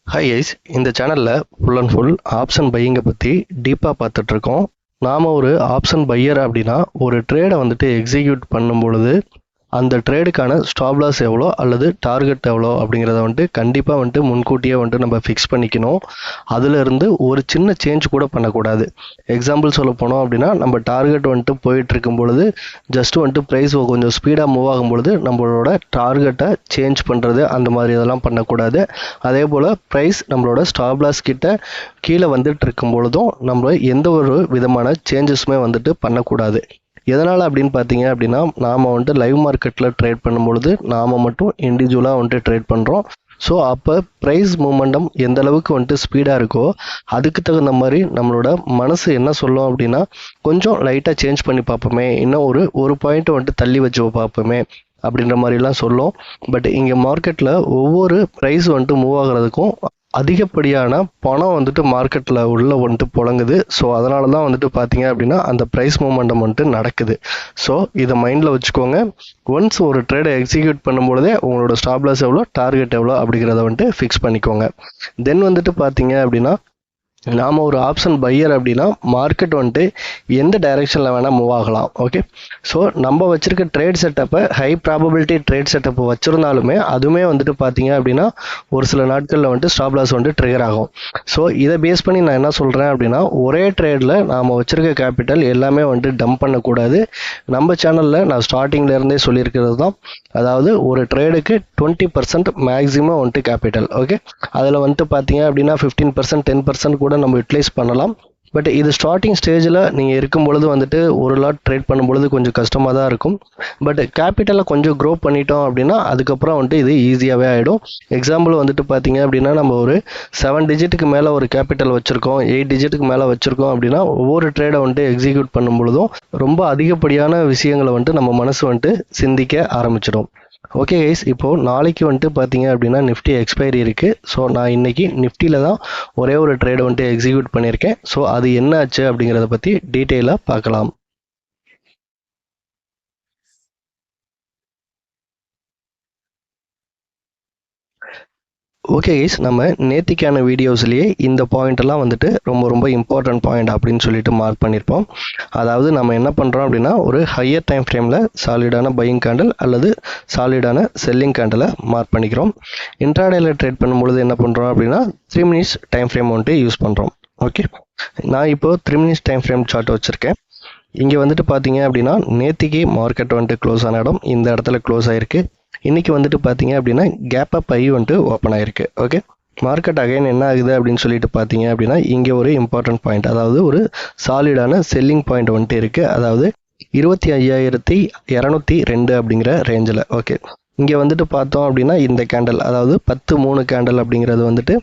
Hi guys, இந்த சேனலில் full and full option பையிங்கை பற்றி டீப்பாக பார்த்துட்ருக்கோம். நாம் ஒரு ஆப்ஷன் பையர் அப்படின்னா ஒரு ட்ரேடை வந்துட்டு எக்ஸிக்யூட் பண்ணும் பொழுது அந்த ட்ரேடுக்கான ஸ்டாப் லாஸ் எவ்வளோ அல்லது டார்கெட் எவ்வளோ அப்படிங்கிறத வந்துட்டு கண்டிப்பாக வந்துட்டு முன்கூட்டியே வந்துட்டு நம்ம ஃபிக்ஸ் பண்ணிக்கணும். அதிலிருந்து ஒரு சின்ன சேஞ்ச் கூட பண்ணக்கூடாது. எக்ஸாம்பிள் சொல்ல போனோம் அப்படின்னா, நம்ம டார்கெட் வந்துட்டு போயிட்டு இருக்கும் பொழுது ஜஸ்ட் வந்துட்டு ப்ரைஸ் கொஞ்சம் ஸ்பீடாக மூவ் ஆகும் பொழுது நம்மளோட டார்கெட்டை சேஞ்ச் பண்ணுறது அந்த மாதிரி இதெல்லாம் பண்ணக்கூடாது. அதே போல் ப்ரைஸ் நம்மளோட ஸ்டாப் லாஸ் கிட்ட கீழே வந்துட்டு இருக்கும் பொழுதும் நம்ம எந்த ஒரு விதமான சேஞ்சஸுமே வந்துட்டு பண்ணக்கூடாது. எதனால் அப்படின்னு பார்த்தீங்க அப்படின்னா, நாம் வந்துட்டு லைவ் மார்க்கெட்டில் ட்ரேட் பண்ணும்பொழுது நாம் மட்டும் இண்டிவிஜுவலாக வந்துட்டு ட்ரேட் பண்ணுறோம். ஸோ அப்போ ப்ரைஸ் மூமெண்டம் எந்த அளவுக்கு வந்துட்டு ஸ்பீடாக இருக்கோ அதுக்கு தகுந்த மாதிரி நம்மளோட மனசு என்ன சொல்லும் அப்படின்னா, கொஞ்சம் லைட்டாக சேஞ்ச் பண்ணி பார்ப்போமே, இன்னும் ஒரு பாயிண்ட்டை வந்துட்டு தள்ளி வச்சு பார்ப்போமே அப்படின்ற மாதிரிலாம் சொல்லும். பட் இங்கே மார்க்கெட்டில் ஒவ்வொரு ப்ரைஸ் வந்துட்டு மூவ் ஆகிறதுக்கும் அதிகப்படியான பணம் வந்துட்டு மார்க்கெட்டில் உள்ள வந்துட்டு புழங்குது. ஸோ அதனால தான் வந்துட்டு பார்த்தீங்க அப்படின்னா அந்த ப்ரைஸ் மூமெண்டம் வந்துட்டு நடக்குது. ஸோ இதை மைண்டில் வச்சுக்கோங்க. ஒன்ஸ் ஒரு ட்ரேடை எக்ஸிக்யூட் பண்ணும்பொழுதே உங்களோட ஸ்டாப் லாஸ் எவ்வளோ, டார்கெட் எவ்வளோ அப்படிங்கிறத வந்துட்டு ஃபிக்ஸ் பண்ணிக்கோங்க. தென் வந்துட்டு பார்த்தீங்க அப்படின்னா, நாம் ஒரு ஆப்ஷன் பையர் அப்படின்னா மார்க்கெட் வந்துட்டு எந்த டைரெக்ஷனில் வேணால் மூவ் ஆகலாம். ஓகே, ஸோ நம்ம வச்சுருக்க ட்ரேட் செட்டப்பை ஹை ப்ராபபிலிட்டி ட்ரேட் செட்டப்பை வச்சுருந்தாலுமே அதுவுமே வந்துட்டு பார்த்தீங்க அப்படின்னா ஒரு சில நாட்களில் வந்துட்டு ஸ்டாப் லாஸ் வந்துட்டு ட்ரிகர் ஆகும். ஸோ இதை பேஸ் பண்ணி நான் என்ன சொல்கிறேன் அப்படின்னா, ஒரே ட்ரேடில் நாம் வச்சுருக்க கேபிட்டல் எல்லாமே வந்துட்டு டம்ப் பண்ணக்கூடாது. நம்ம சேனலில் நான் ஸ்டார்டிங்லேருந்தே சொல்லியிருக்கிறது தான், அதாவது ஒரு ட்ரேடுக்கு 20% மேக்ஸிமம் வந்துட்டு கேபிட்டல். ஓகே, அதில் வந்துட்டு பார்த்தீங்க அப்படின்னா 15% 10% கூட நம்ம யூட்டிலைஸ் பண்ணலாம். பட் இது ஸ்டார்டிங் ஸ்டேஜில் நீங்கள் இருக்கும் பொழுது வந்துட்டு ஒரு லாட் ட்ரேட் பண்ணும்பொழுது கொஞ்சம் கஷ்டமாக தான் இருக்கும். பட் கேபிட்டலை கொஞ்சம் க்ரோ பண்ணிட்டோம் அப்படின்னா அதுக்கப்புறம் வந்துட்டு இது ஈஸியாகவே ஆகிடும். எக்ஸாம்பிள் வந்துட்டு பார்த்தீங்க அப்படின்னா, நம்ம ஒரு 7 டிஜிட்டுக்கு மேலே ஒரு கேபிட்டல் வச்சுருக்கோம், 8 டிஜிட்டுக்கு மேலே வச்சுருக்கோம் அப்படின்னா ஒவ்வொரு ட்ரேடை வந்துட்டு எக்ஸிக்யூட் பண்ணும் பொழுதும் ரொம்ப அதிகப்படியான விஷயங்களை வந்துட்டு நம்ம மனசு வந்துட்டு சிந்திக்க ஆரம்பிச்சிடும். ஓகே கைஸ், இப்போது நாளைக்கு வந்துட்டு பார்த்தீங்க அப்படின்னா நிஃப்டி எக்ஸ்பைரி இருக்குது. ஸோ நான் இன்றைக்கி நிஃப்டியில் தான் ஒரே ஒரு ட்ரேடை வந்துட்டு எக்ஸிக்யூட் பண்ணியிருக்கேன். ஸோ அது என்ன ஆச்சு அப்படிங்கிறத பற்றி டீட்டெயிலாக பார்க்கலாம். ஓகே கைஸ், நம்ம நேத்திக்கான வீடியோஸ்லேயே இந்த பாயிண்டெல்லாம் வந்துட்டு ரொம்ப இம்பார்ட்டன்ட் பாயிண்ட் அப்படின்னு சொல்லிட்டு மார்க் பண்ணியிருப்போம். அதாவது நம்ம என்ன பண்ணுறோம் அப்படின்னா, ஒரு ஹையர் டைம் ஃப்ரேமில் சாலிடான பையிங் கேண்டில் அல்லது சாலிடான செல்லிங் கேண்டிலை மார்க் பண்ணிக்கிறோம். இன்ட்ராடேல ட்ரேட் பண்ணும்பொழுது என்ன பண்ணுறோம் அப்படின்னா 3 மினிட்ஸ் டைம் ஃப்ரேம் வந்துட்டு யூஸ் பண்ணுறோம். ஓகே, நான் இப்போது 3 மினிட்ஸ் டைம் ஃப்ரேம் சார்ட் வச்சுருக்கேன். இங்கே வந்துட்டு பார்த்தீங்க அப்படின்னா நேத்திக்கு மார்க்கெட் வந்துட்டு க்ளோஸ் ஆன இடம் இந்த இடத்துல க்ளோஸ் ஆகிருக்கு. இன்றைக்கி வந்துட்டு பார்த்தீங்க அப்படின்னா கேப் அப் ஆகி வந்துட்டு ஓப்பன் ஆகிருக்கு. ஓகே, மார்க்கெட் அகைன் என்ன ஆகுது அப்படின்னு சொல்லிட்டு பார்த்தீங்க அப்படின்னா, இங்கே ஒரு இம்பார்ட்டன்ட் பாயிண்ட், அதாவது ஒரு சாலிடான செல்லிங் பாயிண்ட் வந்துட்டு இருக்குது. அதாவது 25,202 அப்படிங்கிற ரேஞ்சில். ஓகே, இங்கே வந்துட்டு பார்த்தோம் அப்படின்னா இந்த கேண்டல், அதாவது 10-3 கேண்டல் அப்படிங்கிறது வந்துட்டு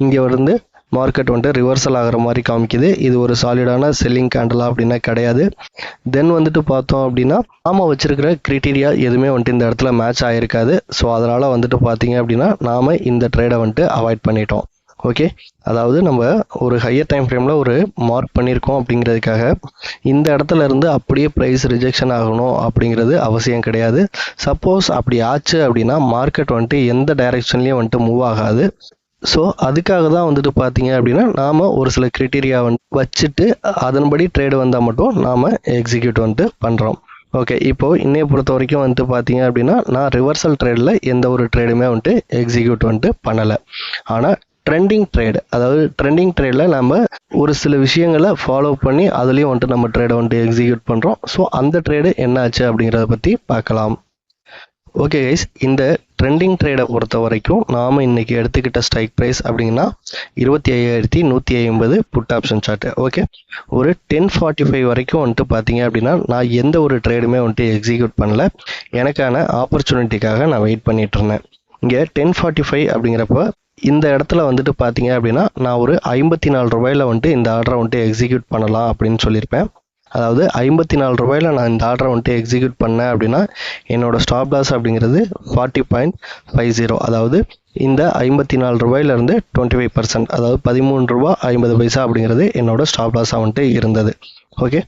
இங்கே வந்து மார்க்கெட் வந்துட்டு ரிவர்சல் ஆகிற மாதிரி காமிக்குது. இது ஒரு சாலிடான செல்லிங் கேண்டலா அப்படின்னா கிடையாது. தென் வந்துட்டு பார்த்தோம் அப்படின்னா நாம் வச்சிருக்கிற கிரைட்டீரியா எதுவுமே வந்துட்டு இந்த இடத்துல மேட்ச் ஆகிருக்காது. ஸோ அதனால் வந்துட்டு பார்த்தீங்க அப்படின்னா நாம் இந்த ட்ரேடை வந்துட்டு அவாய்ட் பண்ணிட்டோம். ஓகே, அதாவது நம்ம ஒரு ஹையர் டைம் ஃப்ரேமில் ஒரு மார்க் பண்ணியிருக்கோம் அப்படிங்கிறதுக்காக இந்த இடத்துல இருந்து அப்படியே ப்ரைஸ் ரிஜெக்ஷன் ஆகணும் அப்படிங்கிறது அவசியம் கிடையாது. சப்போஸ் அப்படி ஆச்சு அப்படின்னா மார்க்கெட் வந்துட்டு எந்த டைரெக்ஷன்லேயும் வந்துட்டு மூவ் ஆகாது. ஸோ அதுக்காக தான் வந்துட்டு பார்த்தீங்க அப்படின்னா நாம் ஒரு சில கிரைட்டீரியா வச்சுட்டு அதன்படி ட்ரேடு வந்தால் மட்டும் நாம் எக்ஸிக்யூட் வந்துட்டு பண்ணுறோம். ஓகே, இப்போது இன்னையை பொறுத்த வரைக்கும் வந்துட்டு பார்த்தீங்க அப்படின்னா நான் ரிவர்சல் ட்ரேடில் எந்த ஒரு ட்ரேடுமே வந்துட்டு எக்ஸிக்யூட் வந்துட்டு பண்ணலை. ஆனால் ட்ரெண்டிங் ட்ரேடு, அதாவது ட்ரெண்டிங் ட்ரேடில் நம்ம ஒரு சில விஷயங்களை ஃபாலோ பண்ணி அதுலேயும் வந்துட்டு நம்ம ட்ரேடை வந்துட்டு எக்ஸிக்யூட் பண்ணுறோம். ஸோ அந்த ட்ரேடு என்ன ஆச்சு அப்படிங்கிறத பற்றி பார்க்கலாம். ஓகே கைஸ், இந்த ட்ரெண்டிங் ட்ரேடை பொறுத்த வரைக்கும் நாம் இன்றைக்கி எடுத்துக்கிட்ட ஸ்ட்ரைக் ப்ரைஸ் அப்படின்னா 25,150 புட் ஆப்ஷன் சார்ட்டு. ஓகே, ஒரு 10:45 வரைக்கும் வந்துட்டு பார்த்தீங்க அப்படின்னா நான் எந்த ஒரு ட்ரேடுமே வந்துட்டு எக்ஸிக்யூட் பண்ணல. எனக்கான ஆப்பர்ச்சுனிட்டிக்காக நான் வெயிட் பண்ணிட்டு இருந்தேன். இங்கே 10:45 அப்படிங்கிறப்ப இந்த இடத்துல வந்துட்டு பார்த்தீங்க அப்படின்னா நான் ஒரு 54 ரூபாயில் வந்துட்டு இந்த ஆர்டரை வந்துட்டு எக்ஸிக்யூட் பண்ணலாம் அப்படின்னு சொல்லியிருப்பேன். அதாவது 54 ரூபாயில் நான் இந்த ஆர்டரை வந்துட்டு எக்ஸிக்யூட் பண்ணேன் அப்படின்னா என்னோட ஸ்டாப் லாஸ் அப்படிங்கிறது 40.50. அதாவது இந்த 54 ரூபாயிலிருந்து 25%, அதாவது 13 ரூபா 50 பைசா அப்படிங்கிறது என்னோட ஸ்டாப் லாஸாக வந்துட்டு இருந்தது. ஓகே,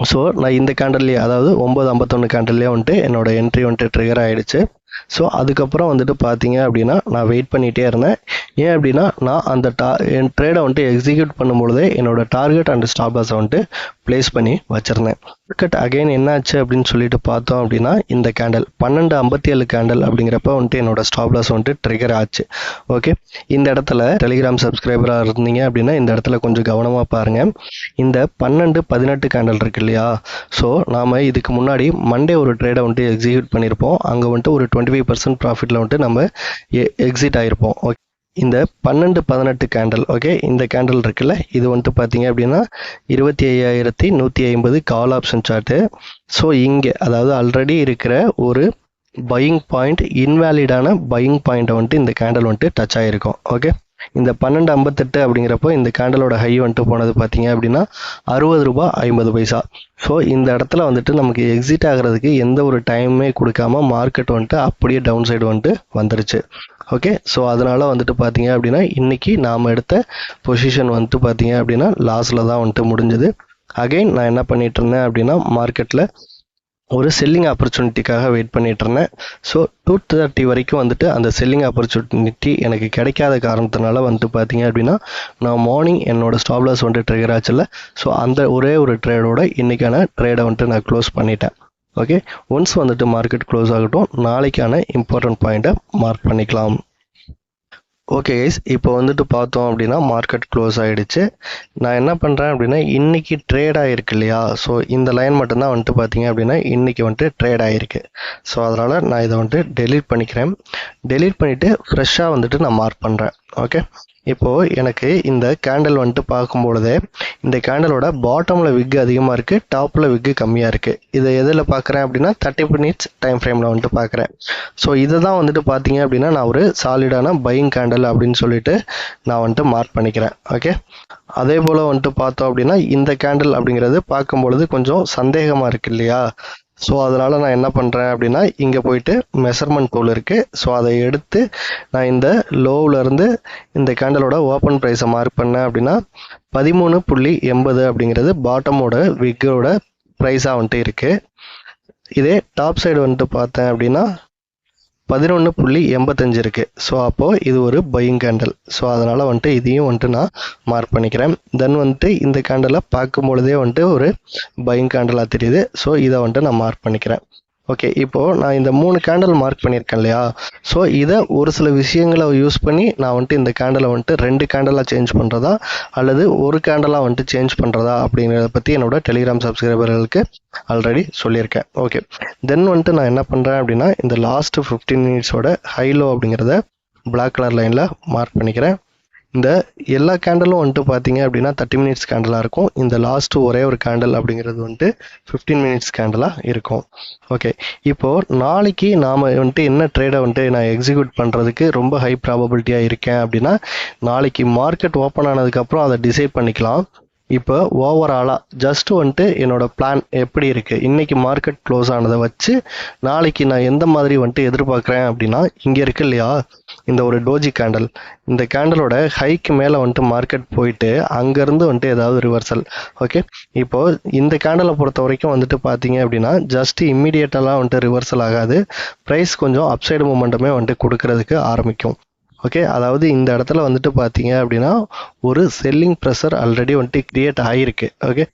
ஸோ நான் இந்த கேண்டல்லையே, அதாவது 9:51 கேண்டல்லையே வந்துட்டு என்னோட என்ட்ரி வந்துட்டு ட்ரிகர் ஆகிடுச்சு. ஸோ அதுக்கப்புறம் வந்துட்டு பார்த்தீங்க அப்படின்னா நான் வெயிட் பண்ணிகிட்டே இருந்தேன். ஏன் அப்படின்னா நான் அந்த என் ட்ரேடை வந்துட்டு எக்ஸிக்யூட் பண்ணும்பொழுதே என்னோட டார்கெட் அண்ட் ஸ்டாப் லாஸை வந்துட்டு ப்ளேஸ் பண்ணி வச்சுருந்தேன். மார்க்கெட் அகைன் என்னாச்சு அப்படின்னு சொல்லிட்டு பார்த்தோம் அப்படின்னா இந்த கேண்டல் 12:57 கேண்டல் அப்படிங்கிறப்ப வந்துட்டு என்னோட ஸ்டாப் லாஸ் வந்துட்டு ட்ரிகர் ஆச்சு. ஓகே, இந்த இடத்துல டெலிகிராம் சப்ஸ்கிரைபராக இருந்தீங்க அப்படின்னா இந்த இடத்துல கொஞ்சம் கவனமாக பாருங்கள். இந்த 12-18 கேண்டல் இருக்கு இல்லையா, ஸோ நாம் இதுக்கு முன்னாடி மண்டே ஒரு ட்ரேடை வந்துட்டு எக்ஸிக்யூட் பண்ணியிருப்போம். அங்கே வந்துட்டு ஒரு 25% ப்ராஃபிட்டில் வந்துட்டு நம்ம எக்ஸிட் ஆகிருப்போம். ஓகே, இந்த 12-18 கேண்டல், ஓகே, இந்த கேண்டல் இருக்குல்ல, இது வந்துட்டு பார்த்தீங்க அப்படின்னா 25,150 கால் ஆப்ஷன் சார்ட்டு. ஸோ இங்கே அதாவது ஆல்ரெடி இருக்கிற ஒரு பையிங் பாயிண்ட், இன்வேலிடான பையிங் பாயிண்ட்டை வந்துட்டு இந்த கேண்டல் வந்துட்டு டச் ஆகிருக்கும். ஓகே, இந்த 12.58 அப்படிங்கிறப்போ இந்த கேண்டலோட ஹை வந்துட்டு போனது பார்த்தீங்க அப்படின்னா ₹60.50. ஸோ இந்த இடத்துல வந்துட்டு நமக்கு எக்ஸிட் ஆகிறதுக்கு எந்த ஒரு டைமுமே கொடுக்காம மார்க்கெட் வந்துட்டு அப்படியே டவுன் சைடு வந்துட்டு வந்துருச்சு. ஓகே, ஸோ அதனால் வந்துட்டு பார்த்தீங்க அப்படின்னா இன்றைக்கி நாம் எடுத்த பொசிஷன் வந்துட்டு பார்த்தீங்க அப்படின்னா லாஸில் தான் வந்துட்டு முடிஞ்சது. அகைன் நான் என்ன பண்ணிகிட்டு இருந்தேன் அப்படின்னா மார்க்கெட்டில் ஒரு செல்லிங் ஆப்பர்ச்சுனிட்டிக்காக வெயிட் பண்ணிட்டு இருந்தேன். ஸோ 2:30 வரைக்கும் வந்துட்டு அந்த செல்லிங் ஆப்பர்ச்சுனிட்டி எனக்கு கிடைக்காத காரணத்தினால வந்துட்டு பார்த்தீங்க அப்படின்னா நான் மார்னிங் என்னோட ஸ்டாப் லாஸ் வந்துட்டு ட்ரிகர் ஆச்சுல்ல, ஸோ அந்த ஒரே ஒரு ட்ரேடோட இன்றைக்கான ட்ரேடை வந்துட்டு நான் க்ளோஸ் பண்ணிட்டேன். ஓகே, ஒன்ஸ் வந்துட்டு மார்க்கெட் க்ளோஸ் ஆகட்டும், நாளைக்கான இம்பார்ட்டன்ட் பாயிண்ட்டை மார்க் பண்ணிக்கலாம். ஓகே கைஸ், இப்போ வந்துட்டு பார்த்தோம் அப்படின்னா மார்க்கெட் க்ளோஸ் ஆகிடுச்சு. நான் என்ன பண்ணுறேன் அப்படின்னா இன்றைக்கி ட்ரேட் ஆகிருக்கு இல்லையா, ஸோ இந்த லைன் மட்டும்தான் வந்துட்டு பார்த்தீங்க அப்படின்னா இன்றைக்கி வந்துட்டு ட்ரேட் ஆகிருக்கு. ஸோ அதனால் நான் இதை வந்துட்டு டெலீட் பண்ணிக்கிறேன். டெலீட் பண்ணிவிட்டு ஃப்ரெஷ்ஷாக வந்துட்டு நான் மார்க் பண்ணுறேன். ஓகே, இப்போது எனக்கு இந்த கேண்டில் வந்துட்டு பார்க்கும்பொழுதே இந்த கேண்டலோட பாட்டமில் விக்கு அதிகமாக இருக்குது, டாப்பில் விக்கு கம்மியாக இருக்குது. இதை எதில் பார்க்குறேன் அப்படின்னா 30 minutes டைம் ஃப்ரேமில் வந்துட்டு பார்க்குறேன். ஸோ இதை தான் வந்துட்டு பார்த்தீங்க அப்படின்னா நான் ஒரு சாலிடான பையிங் கேண்டல் அப்படின்னு சொல்லிட்டு நான் வந்துட்டு மார்க் பண்ணிக்கிறேன். ஓகே, அதே போல் வந்துட்டு பார்த்தோம் அப்படின்னா இந்த கேண்டில் அப்படிங்கிறது பார்க்கும்பொழுது கொஞ்சம் சந்தேகமாக இருக்குது இல்லையா, ஸோ அதனால் நான் என்ன பண்ணுறேன் அப்படின்னா இங்கே போயிட்டு மெஷர்மெண்ட் டூல் இருக்குது, ஸோ அதை எடுத்து நான் இந்த லோவிலேருந்து இந்த கேண்டலோட ஓப்பன் ப்ரைஸை மார்க் பண்ணேன் அப்படின்னா 13.80 அப்படிங்கிறது பாட்டமோட விக்கோட ப்ரைஸாக வந்துட்டு இருக்குது. இதே டாப் சைடு வந்துட்டு பார்த்தேன் அப்படின்னா 11.85 இருக்குது. ஸோ அப்போது இது ஒரு பையிங் கேண்டல். ஸோ அதனால் வந்துட்டு இதையும் வந்துட்டு நான் மார்க் பண்ணிக்கிறேன். தென் வந்துட்டு இந்த கேண்டலை பார்க்கும்பொழுதே வந்துட்டு ஒரு பையிங் கேண்டலாக தெரியுது. ஸோ இதை வந்துட்டு நான் மார்க் பண்ணிக்கிறேன். ஓகே, இப்போது நான் இந்த 3 கேண்டல் மார்க் பண்ணியிருக்கேன் இல்லையா, ஸோ இதை ஒரு சில விஷயங்களை யூஸ் பண்ணி நான் வந்துட்டு இந்த கேண்டலை வந்துட்டு 2 கேண்டலாக சேஞ்ச் பண்ணுறதா அல்லது ஒரு கேண்டலாக வந்துட்டு சேஞ்ச் பண்ணுறதா அப்படிங்கிறத பற்றி என்னோட டெலிகிராம் சப்ஸ்கிரைபர்களுக்கு ஆல்ரெடி சொல்லியிருக்கேன். ஓகே, தென் வந்துட்டு நான் என்ன பண்ணுறேன் அப்படின்னா இந்த லாஸ்ட்டு 15 minutesோட ஹைலோ அப்படிங்கிறத பிளாக் கலர் லைனில் மார்க் பண்ணிக்கிறேன். இந்த எல்லா கேண்டலும் வந்துட்டு பார்த்தீங்க அப்படின்னா 30 minutes கேண்டலாக இருக்கும். இந்த லாஸ்ட்டு ஒரே ஒரு கேண்டல் அப்படிங்கிறது வந்துட்டு 15 minutes கேண்டலாக இருக்கும். ஓகே, இப்போது நாளைக்கு நாம் வந்துட்டு என்ன ட்ரேடை வந்துட்டு நான் எக்ஸிக்யூட் பண்ணுறதுக்கு ரொம்ப ஹை ப்ராபபிலிட்டியாக இருக்கேன் அப்படின்னா நாளைக்கு மார்க்கெட் ஓப்பன் ஆனதுக்கப்புறம் அதை டிசைட் பண்ணிக்கலாம். இப்போ ஓவராலாக ஜஸ்ட் வந்துட்டு என்னோடய பிளான் எப்படி இருக்குது, இன்றைக்கி மார்க்கெட் க்ளோஸ் ஆனதை வச்சு நாளைக்கு நான் எந்த மாதிரி வந்துட்டு எதிர்பார்க்குறேன் அப்படின்னா இங்கே இருக்கு இல்லையா இந்த ஒரு டோஜி கேண்டல், இந்த கேண்டலோட ஹைக்கு மேலே வந்துட்டு மார்க்கெட் போயிட்டு அங்கேருந்து வந்துட்டு ஏதாவது ரிவர்சல். ஓகே, இப்போது இந்த கேண்டலை பொறுத்த வரைக்கும் வந்துட்டு பார்த்தீங்க அப்படின்னா ஜஸ்ட் இம்மிடியேட்டெல்லாம் வந்துட்டு ரிவர்சல் ஆகாது, ப்ரைஸ் கொஞ்சம் அப்சைடு மூமெண்ட்டுமே வந்துட்டு கொடுக்கறதுக்கு ஆரம்பிக்கும். ஓகே, அதாவது இந்த இடத்துல வந்துட்டு பார்த்தீங்க அப்படின்னா ஒரு செல்லிங் ப்ரெஷர் ஆல்ரெடி வந்துட்டு கிரியேட் ஆகிருக்கு. ஓகே,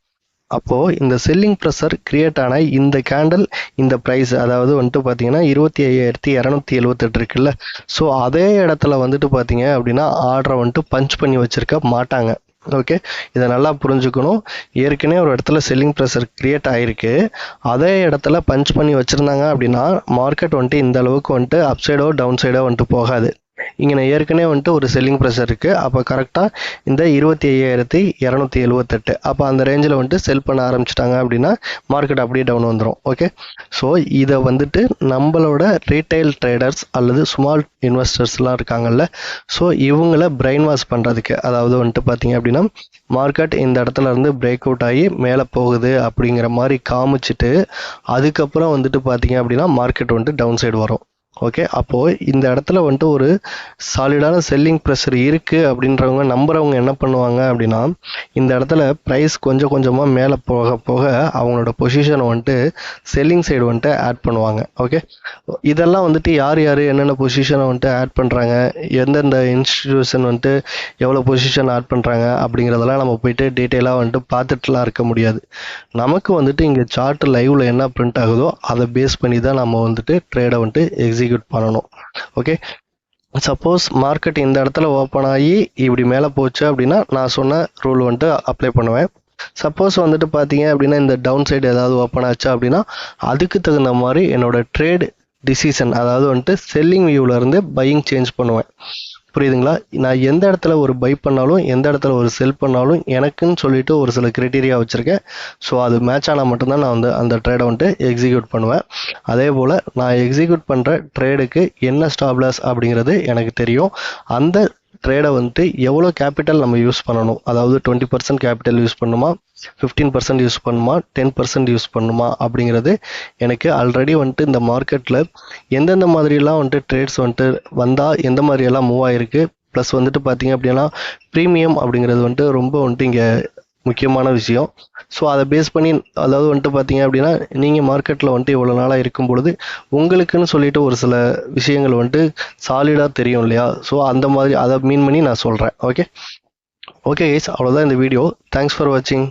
அப்போது இந்த செல்லிங் ப்ரெஷர் கிரியேட் ஆன இந்த கேண்டல் இந்த ப்ரைஸ் அதாவது வந்துட்டு பார்த்தீங்கன்னா 25,278 இருக்குல்ல, ஸோ அதே இடத்துல வந்துட்டு பார்த்தீங்க அப்படின்னா ஆர்டரை வந்துட்டு பஞ்ச் பண்ணி வச்சுருக்க மாட்டாங்க. ஓகே, இதை நல்லா புரிஞ்சுக்கணும். ஏற்கனவே ஒரு இடத்துல செல்லிங் ப்ரெஷர் கிரியேட் ஆகிருக்கு, அதே இடத்துல பஞ்ச் பண்ணி வச்சுருந்தாங்க அப்படின்னா மார்க்கெட் வந்துட்டு இந்த அளவுக்கு வந்துட்டு அப் சைடோ டவுன் சைடோ வந்துட்டு போகாது. இங்கே நான் ஏற்கனவே வந்துட்டு ஒரு செல்லிங் ப்ரெஷர் இருக்குது, அப்போ கரெக்டாக இந்த 25,278 அப்போ அந்த ரேஞ்சில் வந்துட்டு செல் பண்ண ஆரம்பிச்சிட்டாங்க அப்படின்னா மார்க்கெட் அப்படியே டவுன் வந்துடும். ஓகே, ஸோ இதை வந்துட்டு நம்மளோட ரீட்டைல் ட்ரேடர்ஸ் அல்லது ஸ்மால் இன்வெஸ்டர்ஸ்லாம் இருக்காங்கல்ல, ஸோ இவங்கள பிரெயின் வாஷ் பண்ணுறதுக்கு, அதாவது வந்துட்டு பார்த்தீங்க அப்படின்னா மார்க்கெட் இந்த இடத்துல இருந்து பிரேக் அவுட் ஆகி மேலே போகுது அப்படிங்கிற மாதிரி காமிச்சிட்டு அதுக்கப்புறம் வந்துட்டு பார்த்தீங்க அப்படின்னா மார்க்கெட் வந்துட்டு டவுன் சைடு வரும். ஓகே, அப்போது இந்த இடத்துல வந்துட்டு ஒரு சாலிடான செல்லிங் ப்ரெஷர் இருக்குது அப்படின்றவங்க நம்புறவங்க என்ன பண்ணுவாங்க அப்படின்னா, இந்த இடத்துல ப்ரைஸ் கொஞ்சம் கொஞ்சமாக மேலே போக போக அவங்களோட பொசிஷனை வந்துட்டு செல்லிங் சைடு வந்துட்டு ஆட் பண்ணுவாங்க. ஓகே, இதெல்லாம் வந்துட்டு யார் யார் என்னென்ன பொசிஷனை வந்துட்டு ஆட் பண்ணுறாங்க, எந்தெந்த இன்ஸ்டிடியூஷன் வந்துட்டு எவ்வளோ பொசிஷன் ஆட் பண்ணுறாங்க அப்படிங்கிறதெல்லாம் நம்ம போயிட்டு டீட்டெயிலாக வந்துட்டு பார்த்துட்டுலாம் இருக்க முடியாது. நமக்கு வந்துட்டு இங்கே சார்ட் லைவில் என்ன பிரிண்ட் ஆகுதோ அதை பேஸ் பண்ணி தான் நம்ம வந்துட்டு ட்ரேடை வந்துட்டு எக்ஸிக்யூட் பண்ணணும். ஓகே, சப்போஸ் மார்க்கெட் இந்த இடத்துல ஓப்பன் ஆகி இப்படி மேலே போச்சு அப்படின்னா நான் சொன்ன ரூல் வந்துட்டு அப்ளை பண்ணுவேன். சப்போஸ் வந்துட்டு பார்த்தீங்க அப்படின்னா இந்த டவுன் சைடு ஏதாவது ஓப்பன் ஆச்சு அப்படின்னா அதுக்கு தகுந்த மாதிரி என்னோட ட்ரேட் டிசிஷன், அதாவது வந்துட்டு செல்லிங் வியூவிலேருந்து பையிங் சேஞ்ச் பண்ணுவேன். புரியுதுங்களா? நான் எந்த இடத்துல ஒரு பை பண்ணாலும் எந்த இடத்துல ஒரு செல் பண்ணாலும் எனக்குன்னு சொல்லிட்டு ஒரு சில கிரைட்டீரியா வச்சுருக்கேன். ஸோ அது மேட்ச் ஆனால் மட்டும்தான் நான் வந்து அந்த ட்ரேடை வந்துட்டு எக்ஸிக்யூட் பண்ணுவேன். அதே போல் நான் எக்ஸிக்யூட் பண்ணுற ட்ரேடுக்கு என்ன ஸ்டாப் லாஸ் அப்படிங்கிறது எனக்கு தெரியும். அந்த ட்ரேடை வந்துட்டு எவ்வளோ கேபிட்டல் நம்ம யூஸ் பண்ணணும், அதாவது 20% கேபிட்டல் யூஸ் பண்ணுமா, 15% யூஸ் பண்ணுமா, 10% யூஸ் பண்ணுமா அப்படிங்கிறது எனக்கு ஆல்ரெடி வந்துட்டு இந்த மார்க்கெட்டில் எந்தெந்த மாதிரியெல்லாம் வந்துட்டு ட்ரேட்ஸ் வந்துட்டு வந்தால் எந்த மாதிரியெல்லாம் மூவ் ஆகிருக்கு, ப்ளஸ் வந்துட்டு பார்த்தீங்க அப்படின்னா ப்ரீமியம் அப்படிங்கிறது வந்துட்டு ரொம்ப வந்துட்டு இங்கே முக்கியமான விஷயம். ஸோ அதை பேஸ் பண்ணி, அதாவது வந்துட்டு பார்த்தீங்க அப்படின்னா நீங்கள் மார்க்கெட்டில் வந்துட்டு இவ்வளோ நாளாக இருக்கும் பொழுது உங்களுக்குன்னு சொல்லிட்டு ஒரு சில விஷயங்கள் வந்துட்டு சாலிடாக தெரியும் இல்லையா? ஸோ அந்த மாதிரி அதை மீன் பண்ணி நான் சொல்கிறேன். ஓகே கைஸ், அவ்வளோதான் இந்த வீடியோ. தேங்க்ஸ் ஃபார் வாட்சிங்.